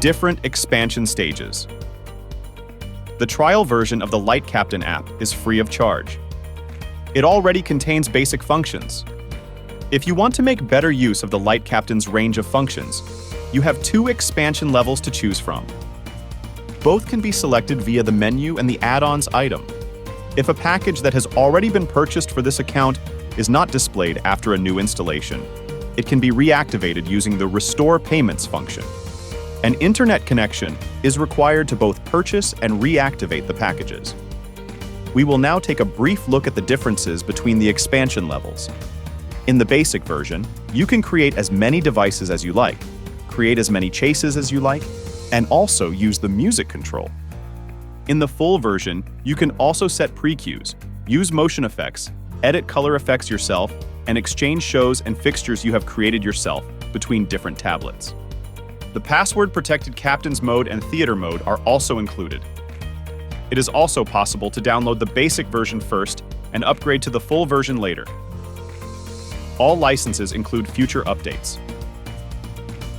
Different expansion stages. The trial version of the Light Captain app is free of charge. It already contains basic functions. If you want to make better use of the Light Captain's range of functions, you have 2 expansion levels to choose from. Both can be selected via the menu and the add-ons item. If a package that has already been purchased for this account is not displayed after a new installation, it can be reactivated using the Restore Payments function. An internet connection is required to both purchase and reactivate the packages. We will now take a brief look at the differences between the expansion levels. In the basic version, you can create as many devices as you like, create as many chases as you like, and also use the music control. In the full version, you can also set precues, use motion effects, edit color effects yourself, and exchange shows and fixtures you have created yourself between different tablets. The password-protected Captain's Mode and Theater Mode are also included. It is also possible to download the basic version first and upgrade to the full version later. All licenses include future updates.